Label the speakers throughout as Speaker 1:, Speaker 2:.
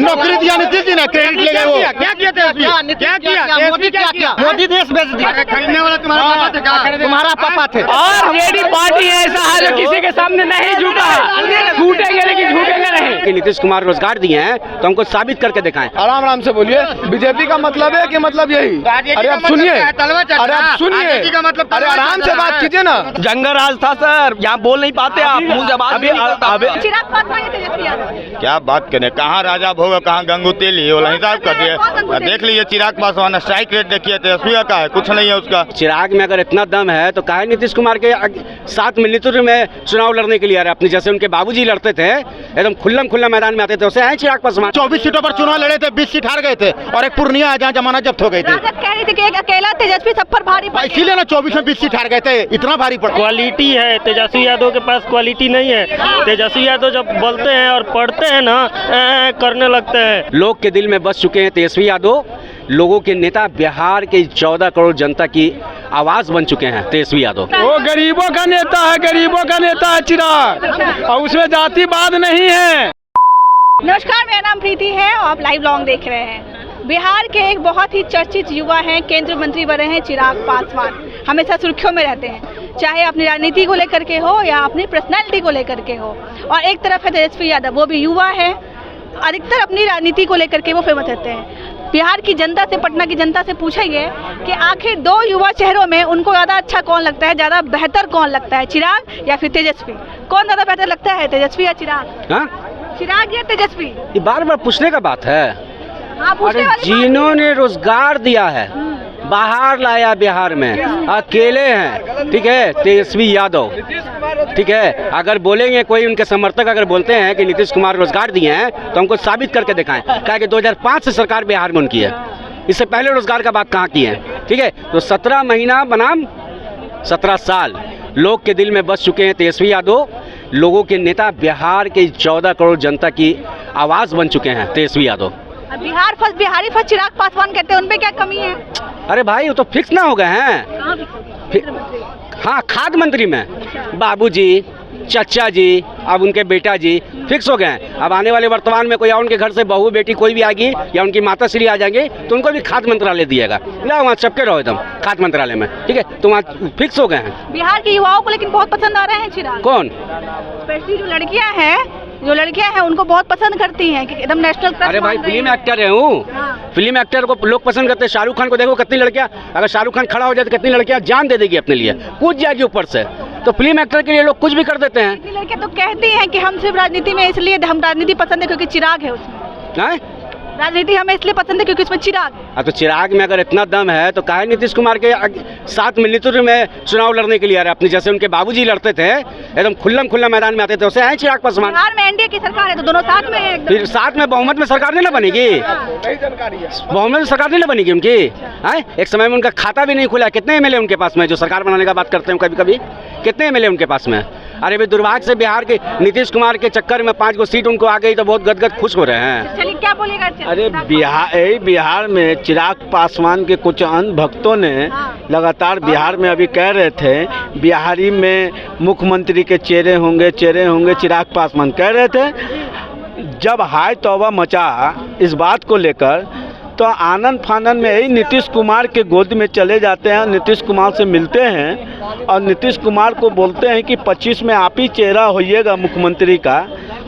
Speaker 1: नौकरी दिया नीतीश जी ने, क्रेडिट ले गए वो।
Speaker 2: क्या किया तेजस्वी? क्या किया मोदी? क्या किया
Speaker 1: मोदी? देश बेच दिया।
Speaker 2: खरीदने वाला तुम्हारा पापा थे क्या?
Speaker 1: तुम्हारा पापा थे।
Speaker 3: और जेडी पार्टी ऐसा है जो किसी के सामने नहीं झुका है, झूठेंगे लेकिन झूठेंगे नहीं।
Speaker 4: कि नीतीश कुमार रोजगार दिए हैं तो हमको साबित करके दिखाएं।
Speaker 5: आराम आराम से बोलिए। बीजेपी का मतलब है कि मतलब यही? अरे आप सुनिए, अरे आप सुनिए, अरे आराम से बात कीजिए ना।
Speaker 3: जंगल राज था सर, यहाँ बोल नहीं पाते आप, मुंह जबान भी नहीं होता।
Speaker 6: चिराग पासवान या तेजस्वी यादव?
Speaker 7: क्या बात करें, कहाँ राजा भोग और कहाँ गंगू तेली, वो हिसाब कर दिए। देख लीजिए चिराग पासवान स्ट्राइक रेट देखिए, तेजस्वी का है कुछ नहीं है उसका।
Speaker 4: चिराग में अगर इतना दम है तो काहे नीतीश कुमार के साथ मिलिट्री में चुनाव लड़ने के लिए आ रहे? अपनी जैसे उनके बाबूजी लड़ते थे, एकदम खुल्लम मैदान में आते थे, उसे है चिराग पासवान।
Speaker 1: 24 सीटों पर चुनाव लड़े थे, 20 सीट हार गए थे, और एक पूर्णिया है जहाँ जमानत जब्त हो गई थी।
Speaker 6: राजद कह रही थी कि एक अकेला तेजस्वी सब पर भारी पड़ गया।
Speaker 1: इसीलिए ना 24 में 20 सीट हार गए थे, इतना भारी पड़।
Speaker 3: क्वालिटी है, तेजस्वी यादव के पास क्वालिटी नहीं है। तेजस्वी यादव जब बोलते हैं और पढ़ते हैं ना, करने लगते हैं।
Speaker 4: लोग के दिल में बस चुके हैं तेजस्वी यादव, लोगों के नेता, बिहार के 14 करोड़ जनता की आवाज बन चुके हैं तेजस्वी यादव।
Speaker 5: वो गरीबों का नेता है, गरीबों का नेता है चिराग, और उसमें जातिवाद नहीं है।
Speaker 6: नमस्कार, मेरा नाम प्रीति है और आप लाइव लॉन्ग देख रहे हैं। बिहार के एक बहुत ही चर्चित युवा हैं, केंद्रीय मंत्री बने हैं चिराग पासवान। हमेशा सुर्खियों में रहते हैं, चाहे अपनी राजनीति को लेकर के हो या अपनी पर्सनैलिटी को लेकर के हो। और एक तरफ है तेजस्वी यादव, वो भी युवा है, अधिकतर अपनी राजनीति को लेकर के वो फेमस रहते हैं। बिहार की जनता से, पटना की जनता से पूछेंगे कि आखिर दो युवा चेहरों में उनको ज़्यादा अच्छा कौन लगता है, ज़्यादा बेहतर कौन लगता है, चिराग या फिर तेजस्वी? कौन ज़्यादा बेहतर लगता है, तेजस्वी या चिराग?
Speaker 4: हाँ?
Speaker 6: चिराग या तेजस्वी?
Speaker 4: ये बार बार पूछने का बात है।
Speaker 6: हाँ, पूछने वाली बात है।
Speaker 4: जिन्होंने रोजगार दिया है, बाहर लाया बिहार में, अकेले हैं, ठीक है, तेजस्वी यादव, ठीक है। अगर बोलेंगे कोई उनके समर्थक अगर बोलते हैं कि नीतीश कुमार रोजगार दिए हैं तो हमको साबित करके दिखाएं। कहा कि 2005 से सरकार बिहार में उनकी है, इससे पहले रोजगार का बात कहाँ की है, ठीक है। तो 17 महीना बनाम 17 साल लोग के दिल में बस चुके हैं तेजस्वी यादव, लोगों के नेता, बिहार के 14 करोड़ जनता की आवाज बन चुके हैं तेजस्वी यादव।
Speaker 6: बिहार फर्स्ट, बिहारी फर्स्ट चिराग पासवान कहते हैं, उनपे क्या कमी है?
Speaker 4: अरे भाई वो तो फिक्स ना हो गए हैं। हाँ, खाद्य मंत्री में बाबूजी, चाचा जी, अब उनके बेटा जी फिक्स हो गए हैं। अब आने वाले वर्तमान में कोई उनके घर से बहू बेटी कोई भी आएगी या उनकी माता श्री आ जाएंगे तो उनको भी खाद्य मंत्रालय दिएगा ना, वहाँ चपके रहो एकदम खाद्य मंत्रालय में, ठीक है। तो वहाँ फिक्स हो गए हैं।
Speaker 6: बिहार के युवाओं को लेकिन बहुत पसंद आ रहे हैं चिराग।
Speaker 4: कौन?
Speaker 6: स्पेशली जो लड़कियां हैं उनको बहुत पसंद करती हैं कि एकदम नेशनल क्रश।
Speaker 4: अरे भाई, फिल्म एक्टर है हूँ, फिल्म एक्टर को लोग पसंद करते हैं। शाहरुख खान को देखो, कितनी लड़कियां, अगर शाहरुख खान खड़ा हो जाए तो कितनी लड़कियां जान दे देगी अपने लिए, कूद जाएगी ऊपर से। तो फिल्म एक्टर के लिए लोग कुछ भी कर देते हैं।
Speaker 6: लड़कियां तो कहती हैं कि हम सिर्फ राजनीति में, इसलिए हम राजनीति पसंद है क्योंकि चिराग है उसमें। राजनीति हमें इसलिए पसंद है क्योंकि उसमें चिराग है।
Speaker 4: तो चिराग में अगर इतना दम है तो काहे नीतीश कुमार के साथ मिलिट्री में चुनाव लड़ने के लिए आ रहे? अपनी जैसे उनके बाबूजी लड़ते थे, एकदम खुल्लम मैदान में आते थे, उसे है चिराग पासवान।
Speaker 6: बिहार में एनडीए की सरकार है तो दोनों साथ में है।
Speaker 4: फिर साथ में बहुमत में सरकार नहीं ना बनेगी? बहुमत में सरकार नहीं ना बनेगी उनकी? एक समय में उनका खाता भी नहीं खुला। कितने एमएलए उनके पास में जो सरकार बनाने का बात करते हैं कभी कभी, कितने एमएलए उनके पास में? अरे भाई, दुर्भाग्य से बिहार के नीतीश कुमार के चक्कर में 5 सीट उनको आ गई तो बहुत गदगद खुश हो रहे हैं।
Speaker 6: चलिए, क्या बोलेगा?
Speaker 8: अरे बिहार में चिराग पासवान के कुछ अन्य भक्तों ने लगातार बिहार में अभी कह रहे थे बिहारी में मुख्यमंत्री के चेहरे होंगे चिराग पासवान कह रहे थे। जब हाय तौबा मचा इस बात को लेकर तो आनंद फानन में ही नीतीश कुमार के गोद में चले जाते हैं, नीतीश कुमार से मिलते हैं और नीतीश कुमार को बोलते हैं कि 25 में आप ही चेहरा होइएगा मुख्यमंत्री का।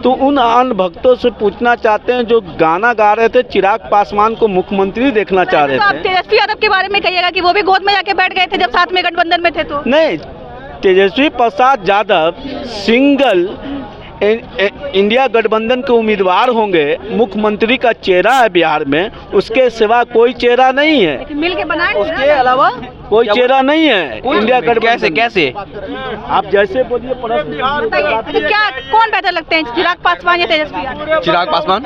Speaker 8: तो उन अन्य भक्तों से पूछना चाहते हैं जो गाना गा रहे थे, चिराग पासवान को मुख्यमंत्री देखना चाह रहे थे।
Speaker 6: आप तेजस्वी यादव के बारे में कहिएगा कि वो भी गोद में जाके बैठ गए थे जब साथ में गठबंधन में थे तो?
Speaker 8: नहीं, तेजस्वी प्रसाद यादव सिंगल इंडिया गठबंधन के उम्मीदवार होंगे, मुख्यमंत्री का चेहरा है बिहार में, उसके सिवा कोई चेहरा नहीं है।
Speaker 6: मिल के बनाए,
Speaker 8: उसके अलावा कोई चेहरा नहीं है इंडिया गठबंधन।
Speaker 3: कैसे
Speaker 8: आप जैसे बोलिए
Speaker 6: तो क्या कौन बेहतर लगते हैं, चिराग पासवान या तेजस्वी यादव?
Speaker 3: चिराग पासवान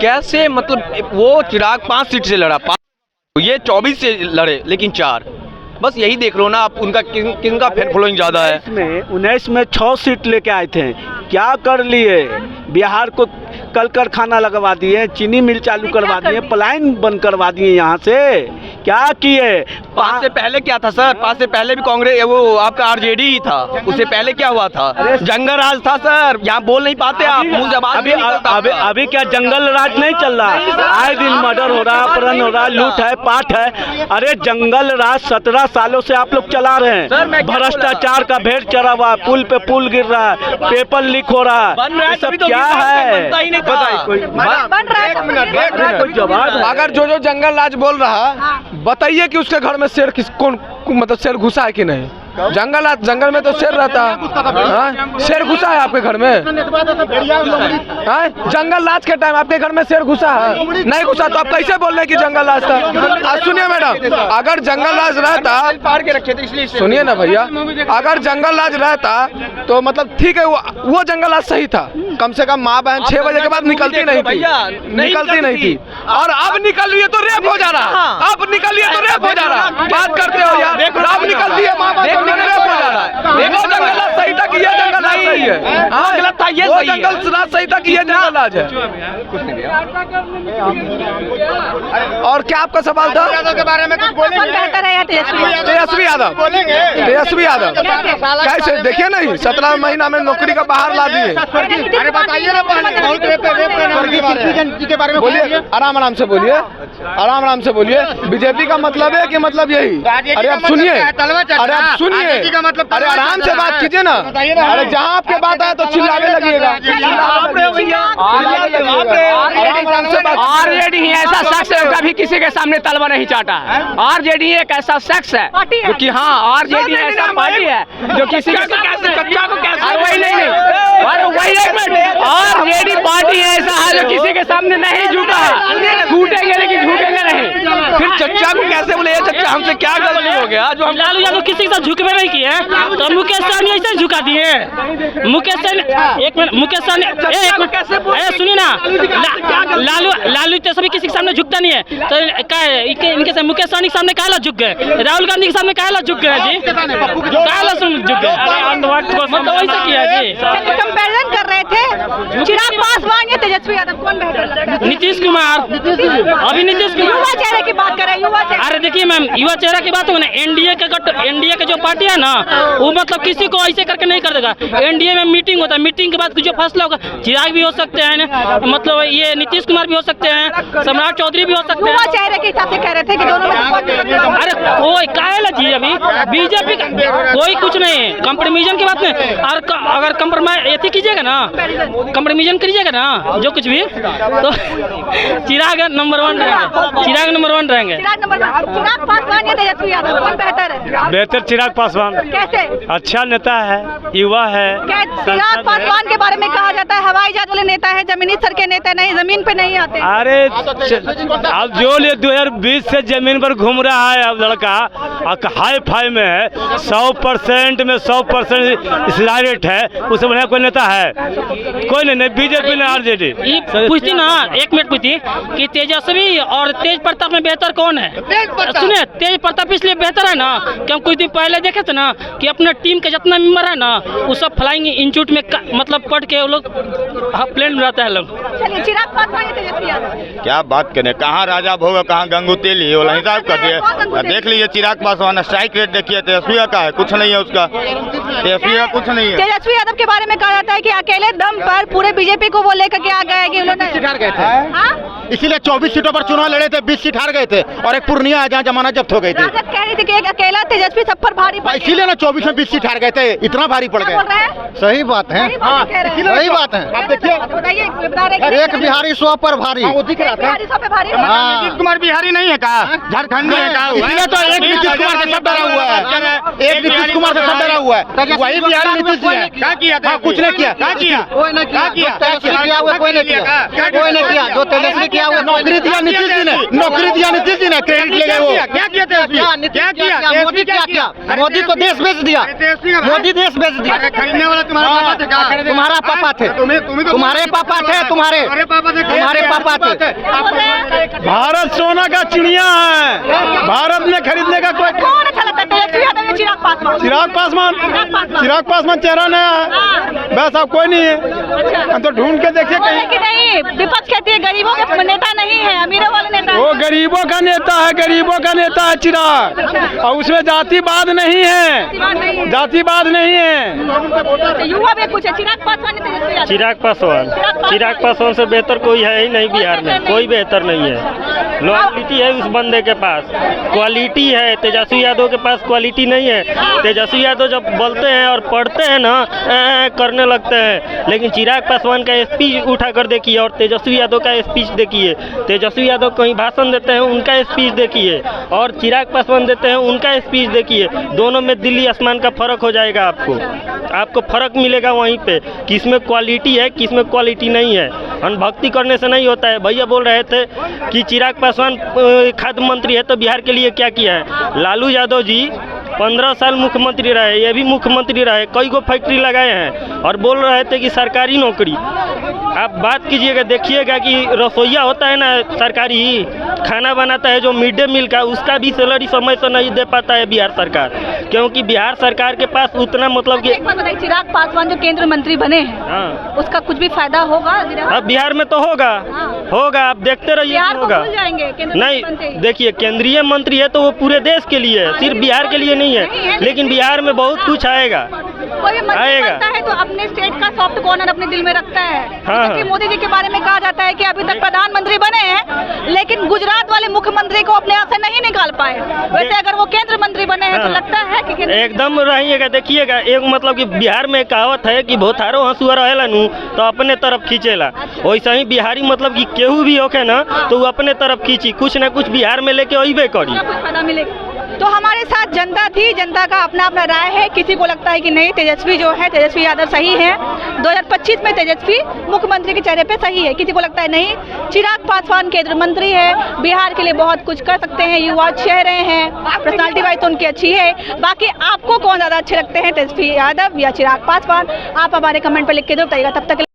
Speaker 3: कैसे? मतलब वो चिराग 5 सीट से लड़ा, ये 24 से लड़े लेकिन 4, बस यही देख लो ना आप, उनका किनका फैन फॉलोइंग ज्यादा है।
Speaker 8: 19 में 6 सीट लेके आए थे, क्या कर लिए? बिहार को कल कारखाना लगवा दिए, चीनी मिल चालू करवा दिए, पलायन बंद करवा दिए यहाँ से। क्या किए?
Speaker 3: 5 से पहले क्या था सर? 5 से पहले भी कांग्रेस वो आपका आरजेडी ही था। उससे पहले क्या हुआ था? जंगल राज था सर। यहाँ बोल नहीं पाते आप, मुंह से बात
Speaker 8: अभी
Speaker 3: नहीं निकलता।
Speaker 8: अभी क्या जंगल राज नहीं चल रहा? आए दिन मर्डर हो रहा, अपहरण हो रहा, लूट है, पाट है। अरे जंगल राज 17 सालों से आप लोग चला रहे
Speaker 3: सर, मैं
Speaker 8: हैं।
Speaker 3: क्या
Speaker 8: भ्रष्टाचार का भेड़ चढ़ा हुआ है, पुल पे पुल गिर रहा है, पेपर लीक हो रहा
Speaker 3: बन रहा
Speaker 8: है,
Speaker 3: है
Speaker 8: ये सब
Speaker 3: तभी तो
Speaker 8: क्या
Speaker 3: विकास
Speaker 8: है?
Speaker 3: बनता ही नहीं था।
Speaker 8: बताइए कोई
Speaker 6: बन रहा है
Speaker 8: कोई जवाब है?
Speaker 5: अगर जो जो जंगल राज बोल रहा बताइए कि उसके घर में शेर किस कौन मतलब शेर घुसा है कि नहीं? जंगल में तो शेर रहता है। हाँ? शेर घुसा है आपके घर में? हाँ? जंगल राज के टाइम आपके घर में शेर घुसा है? नहीं घुसा तो आप कैसे बोल रहे हैं कि जंगल राज था? आज सुनिए मैडम, अगर जंगल राज रहता,
Speaker 3: पार के रखे थे इसलिए
Speaker 5: सुनिए ना भैया, अगर जंगल राज रहता तो मतलब ठीक है, वो जंगल राज सही था। कम से कम माँ बहन 6 बजे के बाद निकलती नहीं थी। और अब निकल रही है तो रेप हो जा रहा। अब निकल रही है तो रेप हो जा रहा। बात करते हो यार, अब निकलती है माँ बहन रेप हो जा रहा है। वो जंगल राज सही था कि ये जंगल राज सही है? हाँ,
Speaker 3: गलत था, ये
Speaker 5: वो
Speaker 3: सही है।
Speaker 5: जंगल राज सही था कि ये जंगल राज है? और क्या आपका सवाल था?
Speaker 2: के बारे में कुछ बोलेंगे?
Speaker 6: कौन बेहतर है या
Speaker 5: तेजस्वी यादव। तेजस्वी यादव कैसे? देखिए नहीं, 17 महीना में नौकरी का बाहर ला दिए।
Speaker 2: अरे बताइए ना, बहुत रेप के बारे में
Speaker 5: बोलिए, आराम से बोलिए, आराम से बोलिए। बीजेपी का मतलब है कि मतलब यही? अरे आप सुनिए, अरे आप सुनिए, अरे आराम से बात कीजिए ना। अरे जहाँ आपके बात आए तो चिल्लाने लगिएगा। आराम से बात।
Speaker 4: आरजेडी ही ऐसा शख्स है कभी किसी के सामने तलवा नहीं चाटा है। आरजेडी एक ऐसा शख्स है जो कि हाँ, आरजेडी ऐसा पार्टी है जो किसी के वही नहीं, आरजेडी पार्टी ऐसा है जो किसी के सामने नहीं झुका है। झूठेंगे लेकिन झुकेंगे नहीं।
Speaker 3: फिर चच्चा को कैसे बोले? चच्चा हमसे क्या गलती हो गया? जो हम
Speaker 9: लालू यादव किसी के साथ झुकवे नहीं किए तो मुकेश सहनी ऐसे झुका दिए। मुकेश सहनी एक मिनट, मुकेश सहनी एक मिनट सुनिए ना, लालू तो सभी किसी के सामने झुकता नहीं है तो इनके से मुकेश सहनी के सामने काला झुक गए, राहुल गांधी के सामने काला झुक गए जी, काला झुक गए, मतलब वैसे किया जी।
Speaker 6: कंपैरिजन कर रहे थे चिराग पासवान या तेजस्वी यादव, कौन बेहतर लगता है?
Speaker 9: नीतीश कुमार, अभी नीतीश कुमार।
Speaker 6: युवा चेहरे की बात कर रहे हैं, युवा चेहरे।
Speaker 9: अरे देखिए मैम, युवा चेहरा की बात हो ना, एनडीए के जो पार्टी है ना वो मतलब किसी को ऐसे करके नहीं कर देगा। एनडीए में मीटिंग होता है, मीटिंग के बाद जो फैसला होगा, चिराग भी हो सकते हैं, मतलब ये नीतीश कुमार भी हो सकते हैं, सम्राट चौधरी भी हो सकते हैं।
Speaker 6: युवा चेहरे के हिसाब से कह रहे थे कि दोनों में
Speaker 9: अरे कोई काहे जी, अभी बीजेपी कोई कुछ नहीं है, कंप्रोमाइजन की बात नहीं। और अगर कंप्रोमाइज ऐसी कीजिएगा ना, कंप्रोमाइजन करिएगा ना जो कुछ भी, तो चिराग नंबर 1 रहेंगे, चिराग नंबर 1 रहेंगे।
Speaker 6: चिराग पासवान या तेजस्वी यादव, कौन बेहतर है?
Speaker 8: बेहतर चिराग पासवान।
Speaker 6: कैसे?
Speaker 8: अच्छा नेता है, युवा है।
Speaker 6: चिराग पासवान के बारे में कहा जाता है हवाई जहाज वाले नेता है, जमीनी स्तर के नेता नहीं, जमीन पे नहीं आते।
Speaker 8: अरे अब जो 2020 से जमीन पर घूम रहा है अब लड़का, हाई फाई में है, 100% में 100% स्लाइडेट है, उससे बढ़िया कोई नेता है? कोई नहीं, बीजेपी ने आरजेडी।
Speaker 9: पूछती ना, एक मिनट पूछती कि तेजस्वी और तेज प्रताप में बेहतर कौन है? सुनिए, तेज प्रताप इसलिए बेहतर है ना कि हम कुछ दिन पहले देखे थे ना कि अपने टीम के जितना मेंबर है ना वो सब फ्लाइंग इंस्टीट्यूट में मतलब पढ़ के वो लोग प्लेन में रहता है लोग।
Speaker 6: चलिए, चिराग पासवान या तेजस्वी यादव?
Speaker 7: क्या बात करें, कहाँ राजा भोग कहाँ गंगू तेली, वो हिसाब कर दिए। देख लीजिए चिराग पासवान, स्ट्राइक रेट देखिए, तेजस्वी का है कुछ नहीं है, उसका तेजस्वी का कुछ नहीं है।
Speaker 6: तेजस्वी यादव के बारे में कहा जाता है कि अकेले दम पर पूरे बीजेपी को वो लेकर के आ गए कि उन्होंने
Speaker 1: हार गए थे, इसीलिए 24 सीटों पर चुनाव लड़े थे, 20 सीट हार गए थे और एक पूर्णिया है जहाँ जमानत जब्त हो गई थी।
Speaker 6: राजद कह रही थी कि एक अकेला तेजस्वी सब पर भारी पड़ गया।
Speaker 1: इसीलिए ना 24 में 20 सीट हार गए थे, इतना भारी पड़
Speaker 6: क्या बोल रहे
Speaker 1: गए।
Speaker 6: हैं?
Speaker 1: सही बात है,
Speaker 6: सही
Speaker 1: बात है।
Speaker 6: आप देखिए, बताइए, बता रहे हैं
Speaker 1: एक बिहारी 100 पर भारी, वो दिख रहा था।
Speaker 6: बिहारी सब पे भारी।
Speaker 7: नीतीश कुमार बिहारी नहीं है का? झारखंड में है का?
Speaker 1: इसलिए तो एक नीतीश कुमार से सब डरा हुआ है, एक नीतीश कुमार से सब डरा हुआ है, वही बिहारी नीतीश जी है।
Speaker 7: क्या किया?
Speaker 1: कुछ नहीं किया,
Speaker 7: क्या किया?
Speaker 1: कोई नहीं किया, कोई नहीं किया, जो तेजस्वी किया वो नौकरी दिया नीतीश जी ने, नौकरी दिया नीतीश जी ने, क्रेडिट ले गए वो।
Speaker 7: क्या किया तेजस्वी? क्या किया?
Speaker 1: मोदी क्या किया? मोदी तो देश बेच दिया, मोदी देश बेच दिया।
Speaker 7: खरीदने वाला तुम्हारा पापा थे का?
Speaker 1: तुम्हारा पापा थे, तुम्हारे पापा थे, तुम्हारे पापा थे।
Speaker 8: भारत सोना का चिड़िया है, भारत में खरीदने का कोई।
Speaker 6: कौन अच्छा लगता है, तेजस्वी यादव या चिराग पासवान?
Speaker 8: चिराग पासवान चेहरा नया है, बस अब कोई नहीं है, तो ढूंढ के देखिए
Speaker 6: बोले कि नहीं, विपक्ष कहती है गरीबों के नेता नहीं है, अमीरों वाले नेता।
Speaker 8: वो गरीब
Speaker 5: गरीबों का नेता है, गरीबों का नेता है चिराग, और उसमें जातिवाद नहीं है, जातिवाद नहीं है।
Speaker 6: युवा भी कुछ है, चिराग पासवान
Speaker 9: चिराग पासवान से बेहतर कोई है ही नहीं बिहार में, कोई बेहतर नहीं है। लॉयल्टी है उस बंदे के पास, क्वालिटी है। तेजस्वी यादव के पास क्वालिटी नहीं है। तेजस्वी यादव जब बोलते हैं और पढ़ते हैं ना करने लगते हैं, लेकिन चिराग पासवान का स्पीच उठा कर देखिए और तेजस्वी यादव का स्पीच देखिए। तेजस्वी यादव कहीं भाषण देते हैं उनका स्पीच देखिए, और चिराग पासवान देते हैं उनका स्पीच देखिए। दोनों में दिल्ली आसमान का फर्क हो जाएगा। आपको फर्क मिलेगा वहीं पे, किसमें क्वालिटी है किसमें क्वालिटी नहीं है। अनभक्ति करने से नहीं होता है। भैया बोल रहे थे कि चिराग पासवान खाद्य मंत्री है तो बिहार के लिए क्या किया है। लालू यादव जी 15 साल मुख्यमंत्री रहे, ये भी मुख्यमंत्री रहे, कई को फैक्ट्री लगाए हैं और बोल रहे थे कि सरकारी नौकरी। आप बात कीजिएगा, देखिएगा कि रसोईया होता है ना सरकारी, खाना बनाता है जो मिड डे मील का, उसका भी सैलरी समय से नहीं दे पाता है बिहार सरकार, क्योंकि बिहार सरकार के पास उतना मतलब कि
Speaker 6: चिराग पासवान जो केंद्र मंत्री बने हैं, उसका कुछ भी फायदा होगा
Speaker 9: अब बिहार में तो होगा, होगा, आप देखते रहिए होगा। नहीं, देखिए केंद्रीय मंत्री है तो वो पूरे देश के लिए है, सिर्फ बिहार के लिए नहीं है, लेकिन बिहार में बहुत कुछ आएगा।
Speaker 6: कोई मंत्री बनता है तो अपने स्टेट का सॉफ्ट कॉर्नर अपने दिल में रखता है। कि मोदी जी के बारे में कहा जाता है कि अभी तक प्रधानमंत्री बने हैं लेकिन गुजरात वाले मुख्यमंत्री को अपने हाथ से नहीं निकाल पाए। वैसे अगर वो केंद्र मंत्री बने हैं तो लगता है कि
Speaker 9: एकदम रहिएगा। देखिएगा, एक मतलब कि बिहार में कहावत है कि भोथारो हंसुआ रहेला नु तो अपने तरफ खींचेला, वैसा ही बिहारी मतलब कि केहू भी होके ना तो वो अपने तरफ खींची, कुछ न कुछ बिहार में लेके अइबे करी,
Speaker 6: फायदा मिलेगा। तो हमारे साथ जनता थी, जनता का अपना अपना राय है। किसी को लगता है कि नहीं, तेजस्वी जो है, तेजस्वी यादव सही है, 2025 में तेजस्वी मुख्यमंत्री के चेहरे पे सही है। किसी को लगता है नहीं, चिराग पासवान केंद्र मंत्री है, बिहार के लिए बहुत कुछ कर सकते हैं, युवा चेहरे हैं, पर्सनालिटी वाइज तो उनकी अच्छी है। बाकी आपको कौन ज़्यादा अच्छे लगते हैं, तेजस्वी यादव या चिराग पासवान, आप हमारे कमेंट पर लिख के दो बताइएगा। तब तक